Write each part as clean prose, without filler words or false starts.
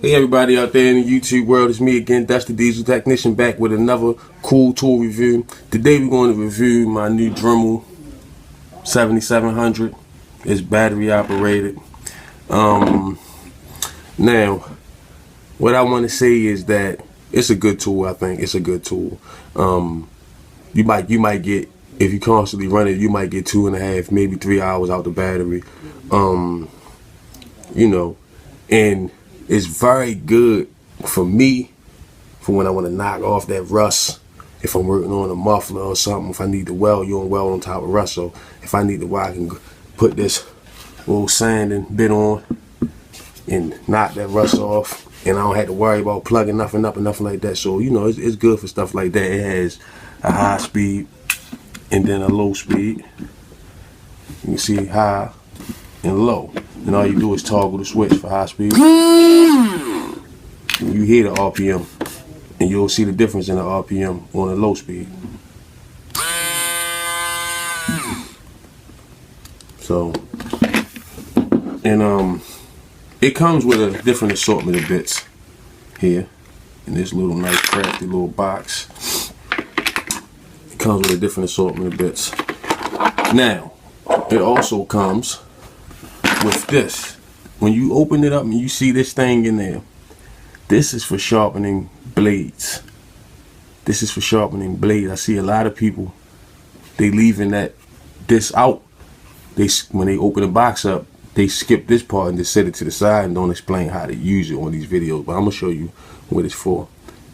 Hey everybody out there in the YouTube world, it's me again, Dusty Diesel Technician, back with another cool tool review. Today we're going to review my new Dremel 7700. It's battery operated. Now, what I want to say is that it's a good tool. I think it's a good tool. You might get, if you constantly run it, you might get 2.5, maybe 3 hours out the battery. You know, and it's very good for me for when I want to knock off that rust. If I'm working on a muffler or something, if I need to weld, you don't weld on top of rust. So if I need to weld, I can put this little sanding bit on and knock that rust off, and I don't have to worry about plugging nothing up and nothing like that. So you know, it's good for stuff like that. It has a high speed and then a low speed. You can see high and low, and all you do is toggle the switch for high speed. You hear the RPM, and you'll see the difference in the RPM on the low speed. So, and it comes with a different assortment of bits here in this little nice crafty little box. It comes with a different assortment of bits. Now, it also comes with this. When you open it up and you see this thing in there, this is for sharpening blades. This is for sharpening blades. I see a lot of people, they leaving this out. When they open the box up, they skip this part and just set it to the side and don't explain how to use it on these videos. But I'm gonna show you what it's for.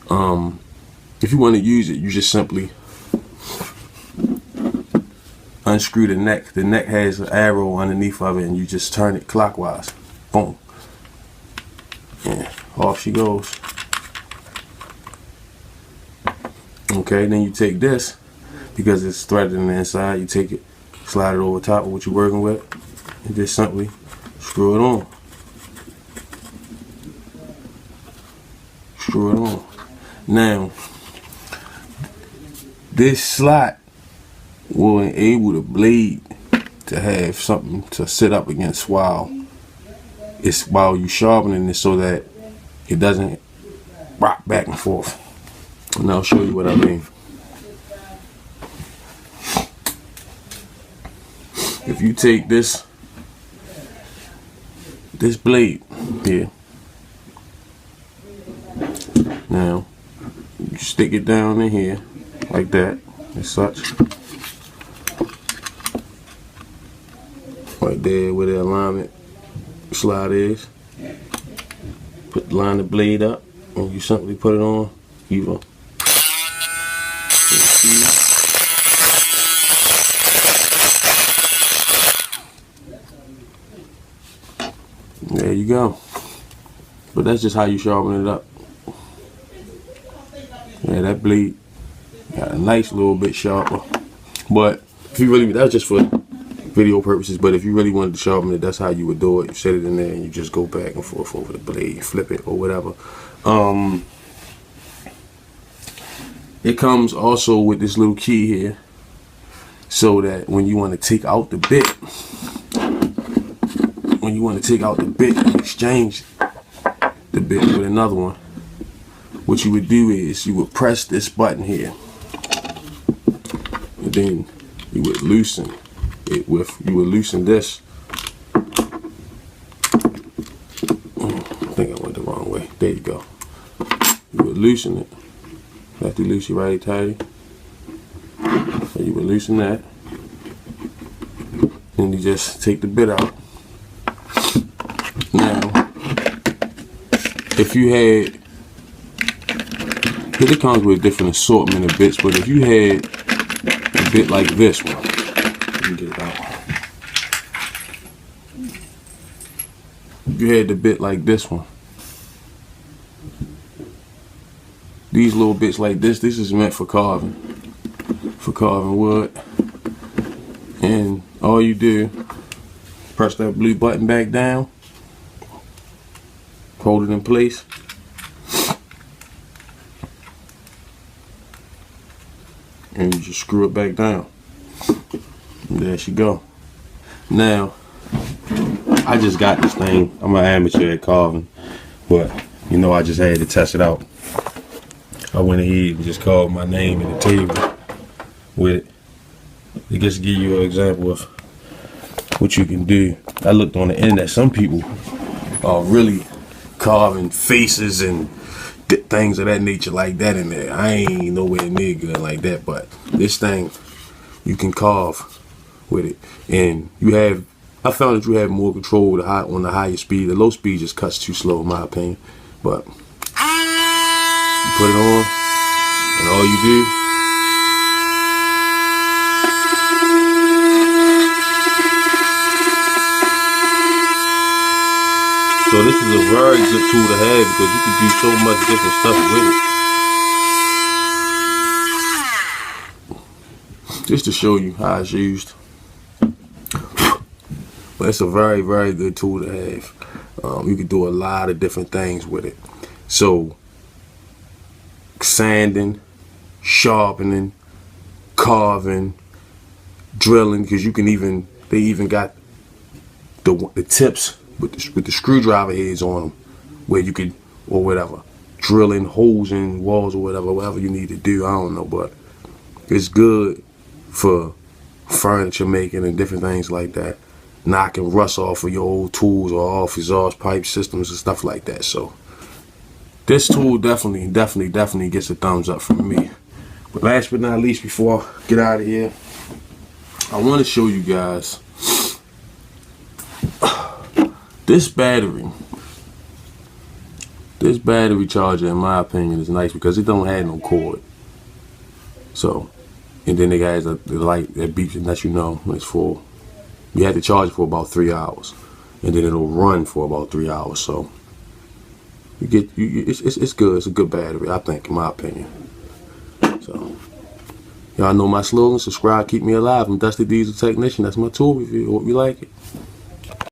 If you want to use it, you just simply unscrew the neck. The neck has an arrow underneath of it, and you just turn it clockwise. Boom. And off she goes. Okay, then you take this, because it's threaded on the inside, you take it, slide it over top of what you're working with, and just simply screw it on. Screw it on. Now, this slot will enable the blade to have something to sit up against while you sharpening it, so that it doesn't rock back and forth. And I'll show you what I mean. If you take this blade here, now you stick it down in here like that, as such, right there where the alignment slide is. Line the blade up, and you simply put it on either. There you go. But that's just how you sharpen it up. Yeah, that blade got a nice little bit sharper. But if you really, that's just for video purposes, but if you really wanted to sharpen it, that's how you would do it. You set it in there and you just go back and forth over the blade, flip it or whatever. It comes also with this little key here, so that when you want to take out the bit, and exchange the bit with another one, what you would do is you would press this button here, and then you would loosen it you would loosen this. I think I went the wrong way. There you go. You would loosen it. You have to loosen it right tighty. So you would loosen that, and you just take the bit out. Now, if you had, it comes with a different assortment of bits, but if you had a bit like this one, get it out. You had the bit like this one. These little bits like this is meant for carving wood. And all you do, press that blue button back down, hold it in place, and you just screw it back down. There she go. Now, I just got this thing. I'm an amateur at carving, but you know, I just had to test it out. I went ahead and just called my name in the table with it. It just to give you an example of what you can do. I looked on the internet, some people are really carving faces and things of that nature like that in there. I ain't nowhere near good like that, but this thing, you can carve with it. And I found that you have more control on the higher speed. The low speed just cuts too slow in my opinion. But you put it on, and all you do, so this is a very good tool to have because you can do so much different stuff with it. Just to show you how it's used. But it's a very, very good tool to have. You can do a lot of different things with it. So, sanding, sharpening, carving, drilling, because you can they even got the tips with the screwdriver heads on them, where you could, or whatever, drilling holes in walls or whatever you need to do. I don't know, but it's good for furniture making and different things like that. Knocking rust off of your old tools or off exhaust pipe systems and stuff like that. So this tool definitely gets a thumbs up from me. But last but not least, before I get out of here, I want to show you guys this battery charger. In my opinion, is nice because it don't have no cord. So, and then it has the light that beeps and lets you know when it's full. You have to charge it for about 3 hours, and then it'll run for about 3 hours. So it's good. It's a good battery, I think, in my opinion. So y'all know my slogan: subscribe, keep me alive. I'm Dusty Diesel Technician. That's my tool review. Hope you like it.